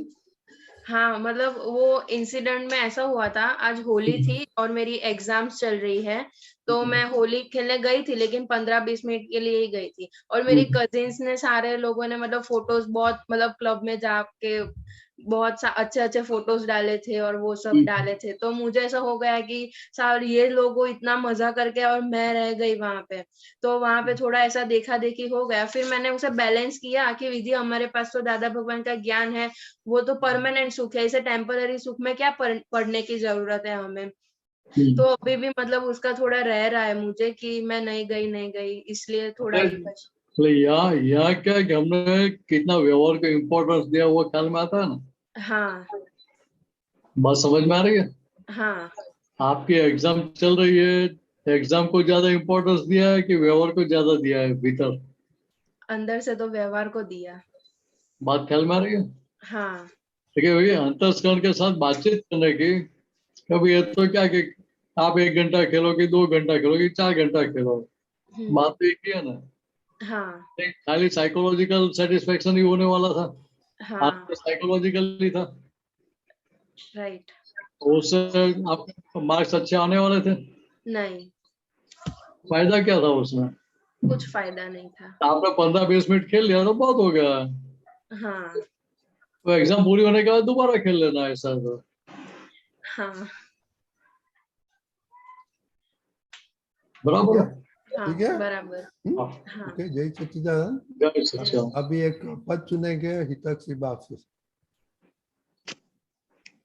हाँ मतलब वो इंसिडेंट में ऐसा हुआ था, आज होली थी और मेरी एग्जाम्स चल रही है, तो मैं होली खेलने गई थी लेकिन 15-20 मिनट के लिए ही गई थी। और मेरी कजिन्स ने, सारे लोगों ने मतलब फोटोज बहुत, मतलब क्लब में जाके बहुत अच्छे अच्छे फोटोज डाले थे और वो सब डाले थे, तो मुझे ऐसा हो गया कि सार ये लोगों इतना मजा करके और मैं रह गई वहां पे। तो वहां पे थोड़ा ऐसा देखा देखी हो गया। फिर मैंने उसे बैलेंस किया कि विधि हमारे पास तो दादा भगवान का ज्ञान है, वो तो परमानेंट सुख है, इसे टेम्पररी सुख में क्या पढ़ने की जरूरत है हमें। तो अभी भी मतलब उसका थोड़ा रह रहा है मुझे कि मैं नहीं गई, इसलिए थोड़ा यहाँ क्या है कि हमने कितना व्यवहार को इम्पोर्टेंस दिया वो ख्याल में आता है ना। हाँ बात समझ में आ रही है। हाँ आपकी एग्जाम चल रही है, एग्जाम को ज्यादा इम्पोर्टेंस दिया है कि व्यवहार को ज्यादा दिया है भीतर। अंदर से तो व्यवहार को दिया। बात ख्याल में आ रही है। हाँ ठीक है भैया, अंतस्करण के साथ बातचीत करने की कभी ये तो क्या कि आप 1 घंटा खेलोगे, 2 घंटा खेलोगे, 4 घंटा खेलोगे, बात तो एक ही है ना। हाँ खाली साइकोलॉजिकल सेटिस्फेक्शन ही होने वाला था। हाँ तो साइकोलॉजिकल ही था, राइट। उससे आपके मार्क्स अच्छे आने वाले थे। नहीं, फायदा क्या था उसमें। कुछ फायदा नहीं था। आपने 15-20 मिनट खेल लिया तो बहुत हो गया। हाँ तो एग्जाम पूरी होने के बाद दोबारा खेल लेना ऐसा तो। हाँ बराबर। हाँ ठीक है बराबर। हाँ ओके। जय सच्चिदानंद। जय सच्चिदानंद। अभी एक पद चुनेंगे हितक्षी बाप से।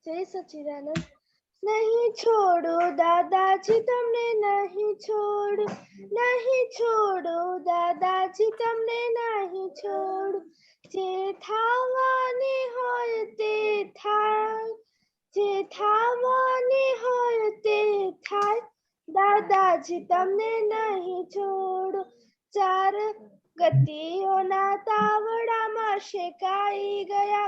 जय सच्चिदानंद। नहीं छोड़ो दादाजी तुमने, नहीं छोड़ो, नहीं छोड़ो दादाजी तुमने, नहीं छोड़ो। जे थावाने होय ते थाय, जे थावाने होय ते थाय, दादाजी तुमने नहीं छोड़ो। चार गतियोना तावડામાં શેકાઈ ગયા,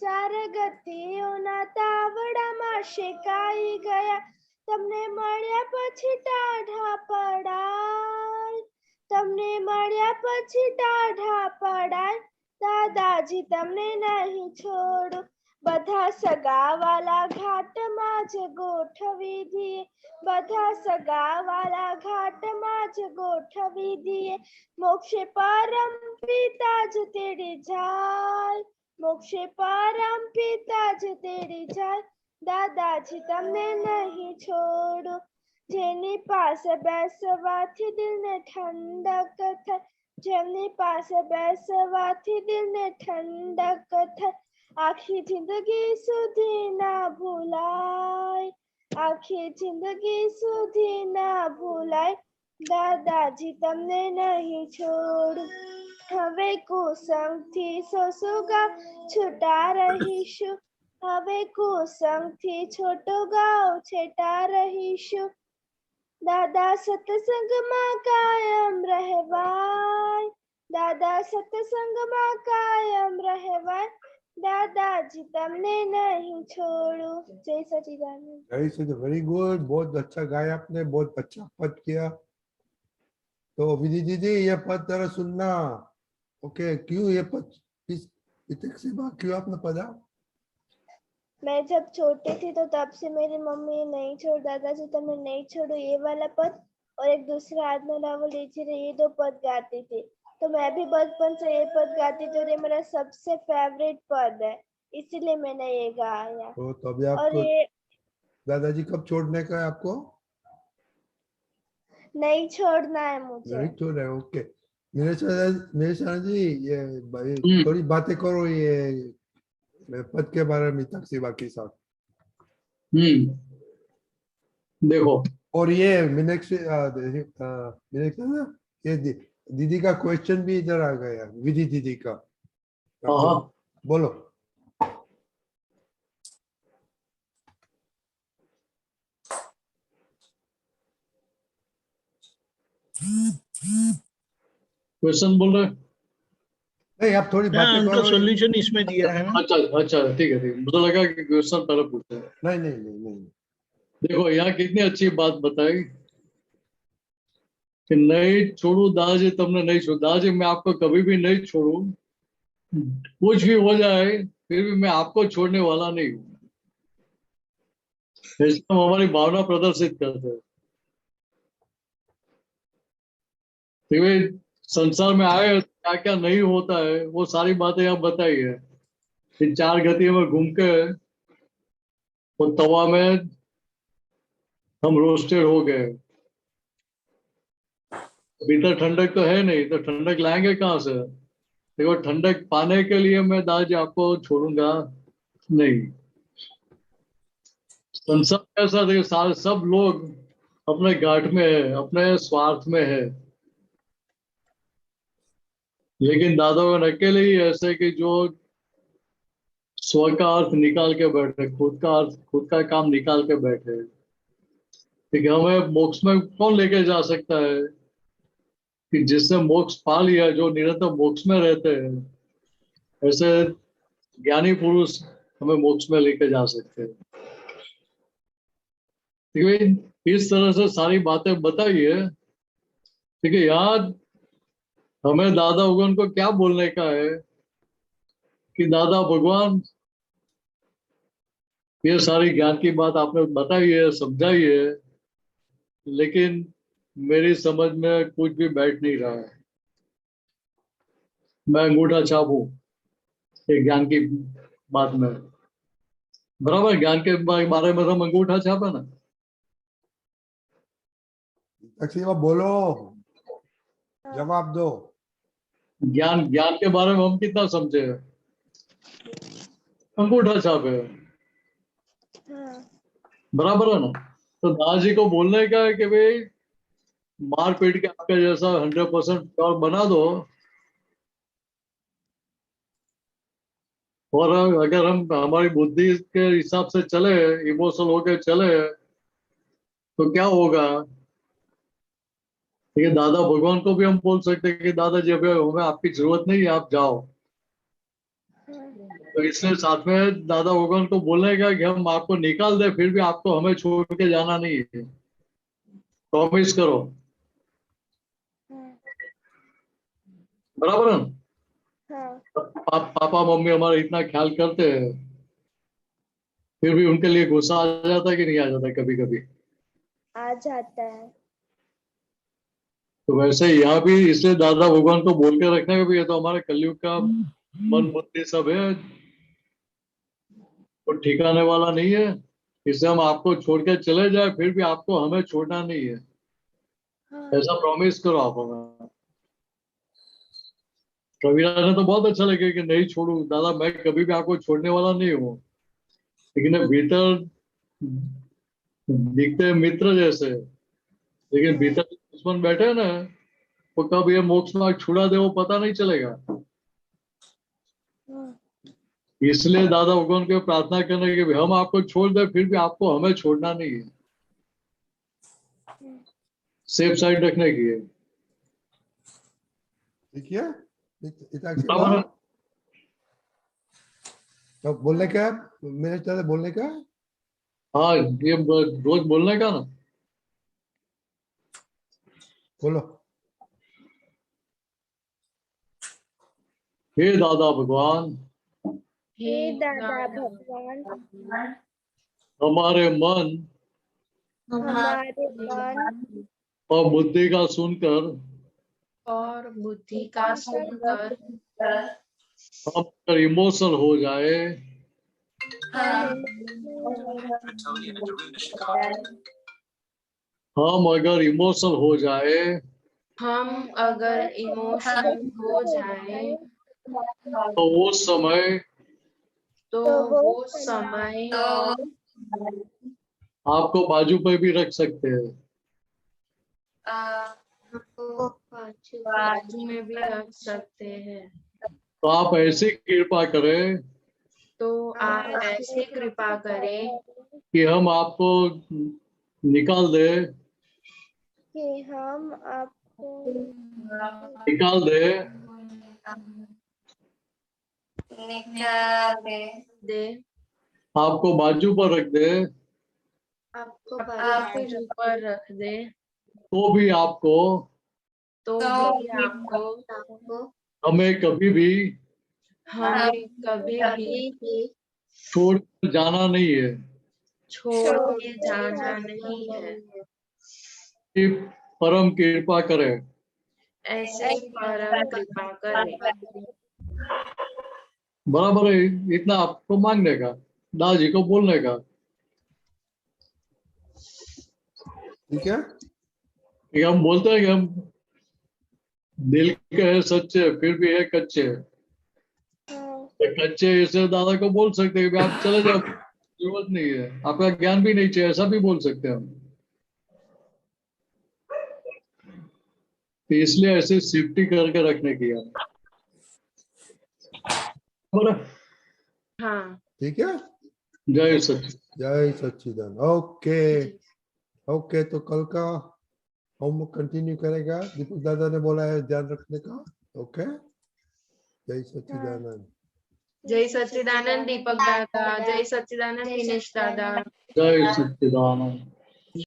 ચાર ગતિઓના તાવડામાં શેકાઈ ગયા, તમને મળ્યા પછી ટાઢા પડાય, તમને મળ્યા પછી ટાઢા પડાય, દાદાજી તમને નહીં છોડો. બધા સગાવાલા ઘાટમાં જ ગોઠવી દીએ, બધા સગાવાલા ઘાટમાં જ ગોઠવી દીએ, મોક્ષે પરમ પિતા જ તેડી જાય, મોક્ષે પરમ પિતા જ તેડી જાય, દાદાજી તમને નહીં છોડો. જેની પાસે બેસવાથી દિલને ઠંડક થાય, જેમની પાસે બેસવાથી દિલને ઠંડક થાય, આખી જિંદગી સુધી ના ભૂલાય, આખી જિંદગી સુધી ના ભૂલાય, દાદાજી તમને નહીં છોડું. હવે કુસંગથી સોસુગા છૂટા રહીશું, હવે કુસંગથી છોટો ગાવ છેટા રહીશું, દાદા સત્સંગમાં કાયમ રહેવાય, દાદા સત્સંગમાં કાયમ રહેવાય, दादाजी तुमने नहीं छोड़ो. जय सच्चिदानंद। जय सच्चिदानंद। वेरी गुड, बहुत अच्छा गाया आपने, बहुत अच्छा पद किया। तो विधि दीदी ये पद जरा सुनना। ओके, क्यों ये पद, क्यों आपने पढ़ा? मैं जब छोटी थी तो तब से मेरी मम्मी नहीं छोड़, दादाजी तुमने नहीं छोड़ो ये वाला पद, और एक दूसरा आत्मा लावो लीजिए ये 2 पद गाती थी। तो मैं भी बचपन से ये पद गाती थी और ये मेरा सबसे फेवरेट पद है, इसीलिए मैंने ये गाया। तो अभी और आपको ये दादाजी कब छोड़ने का है आपको? नहीं छोड़ना है मुझे। नहीं छोड़ रहे, ओके। मेरे जी, ये भाई थोड़ी बातें करो ये पद के बारे में तकसीबा के साथ। देखो, और ये मीनाक्षी ना, ये दीदी का क्वेश्चन भी इधर आ गया, विधि दीदी का। हाँ, बोलो। क्वेश्चन बोल रहे हैं? नहीं, आप थोड़ी हाँ, बातें उनका करो। सॉल्यूशन इसमें दिया है ना। अच्छा अच्छा, ठीक है ठीक है, मुझे लगा कि क्वेश्चन पहले पूछे। नहीं नहीं नहीं नहीं। देखो, यहाँ कितनी अच्छी बात बताई कि नहीं छोड़ू दादाजी, तुमने नहीं छोड़ू दादाजी, मैं आपको कभी भी नहीं छोड़ू, कुछ भी हो जाए फिर भी मैं आपको छोड़ने वाला नहीं हूँ। इसमें हम हमारी भावना प्रदर्शित करते हैं। कि भाई संसार में आए क्या क्या नहीं होता है, वो सारी बातें आप बताई है। कि 4 गतियों में घूम के वो तवा में हम रोस्टेड हो गए, भीतर ठंडक तो है नहीं, तो ठंडक लाएंगे कहाँ से? देखो, ठंडक पाने के लिए मैं दादाजी आपको छोड़ूंगा नहीं। संसार ऐसा देखिए, सारे सब लोग अपने घाट में है, अपने स्वार्थ में है, लेकिन दादावन अकेले ही ऐसे कि जो स्व का अर्थ निकाल के बैठे, खुद का अर्थ, खुद का काम निकाल के बैठे। ठीक है, हमें मोक्ष में कौन लेके जा सकता है? कि जिसने मोक्ष पा लिया, जो निरंतर मोक्ष में रहते हैं, ऐसे ज्ञानी पुरुष हमें मोक्ष में लेके जा सकते हैं। ठीक है, इस तरह से सारी बातें बताई है। ठीक है, यहाँ हमें दादा उगन को क्या बोलने का है कि दादा भगवान, ये सारी ज्ञान की बात आपने बताई है, समझाई है, लेकिन मेरी समझ में कुछ भी बैठ नहीं रहा है। मैं अंगूठा छाप हूं ये ज्ञान की बात में, बराबर? ज्ञान के बारे में हम अंगूठा छापे ना। तकसीबा बोलो, जवाब दो। ज्ञान ज्ञान के बारे में हम कितना समझे हैं? अंगूठा छाप है, बराबर है ना? तो दादाजी को बोलने का है कि भाई मार पीट के आपका जैसा 100% प्योर बना दो, और अगर हम हमारी बुद्धि के हिसाब से चले, इमोशनल होके चले, तो क्या होगा? ये दादा भगवान को भी हम बोल सकते हैं कि दादाजी अभी हमें आपकी जरूरत नहीं है, आप जाओ। तो इसलिए साथ में दादा भगवान को बोलने का कि हम आपको निकाल दे, फिर भी आपको हमें छोड़ के जाना नहीं है, प्रॉमिस करो, बराबर है ना? पापा मम्मी हमारा इतना ख्याल करते हैं, फिर भी उनके लिए गुस्सा आ जाता है कि नहीं आ जाता? कभी कभी आ जाता है। तो वैसे यहाँ भी इसलिए दादा भगवान को बोल के रखना है कि ये तो हमारे कलयुग का मन बुद्धि सब है, तो ठिकाने वाला नहीं है, इससे हम आपको छोड़ के चले जाए, फिर भी आपको हमें छोड़ना नहीं है, ऐसा प्रॉमिस करो आप हमें। कबीरा ने तो बहुत अच्छा लगे कि नहीं छोड़ू दादा, मैं कभी भी आपको छोड़ने वाला नहीं हूँ, लेकिन भीतर दिखते हैं मित्र जैसे, लेकिन भीतर दुश्मन बैठे हैं ना, वो कब ये मोक्ष मार्ग छुड़ा दे वो पता नहीं चलेगा। इसलिए दादा भगवान को प्रार्थना करने की हम आपको छोड़ दे, फिर भी आपको हमें छोड़ना नहीं है, सेफ साइड रखने की है। ठीक है, तो बोलने का मेरे तरह बोलने का। हाँ, ये रोज बोलने का ना। बोलो। हे दादा भगवान, हे दादा भगवान, हमारे मन हमारे मन और बुद्धि का सुनकर हम इमोशनल हो जाए, हम अगर इमोशनल हो जाए हम अगर इमोशनल हो जाए तो उस समय तो वो समय आपको बाजू पर भी रख सकते हैं, बाजू में भी रख सकते हैं। तो आप ऐसी कृपा करें तो आप ऐसे कृपा करें कि हम आपको निकाल दे कि हम आपको निकाल दे निकाल दे, आपको बाजू पर रख दे, आपको बाजू पर रख दे, तो भी आपको तो भी आपको हमें कभी भी हमें कभी भी छोड़ कर जाना नहीं है। छोड़ के जाना नहीं है। कि परम कृपा करें। ऐसे परम कृपा करें। बराबर है, इतना आपको मांगने का, दादाजी को बोलने का। ठीक है। कि हम बोलते हैं कि हम दिल के है सच्चे फिर भी है कच्चे। तो कच्चे इसे दादा को बोल सकते हैं कि आप चले जाओ, जरूरत नहीं है, आपका ज्ञान भी नहीं चाहिए, ऐसा भी बोल सकते हैं हम। तो इसलिए ऐसे सेफ्टी करके रखने की है। हाँ ठीक है। जय सच। जय सच्चिदानंद। ओके ओके, तो कल का होमवर्क कंटिन्यू करेगा। दीपक दादा ने बोला है ध्यान रखने का। ओके, जय सच्चिदानंद। जय सच्चिदानंद दीपक दादा, जय सच्चिदानंद दिनेश दादा। जय सच्चिदानंद।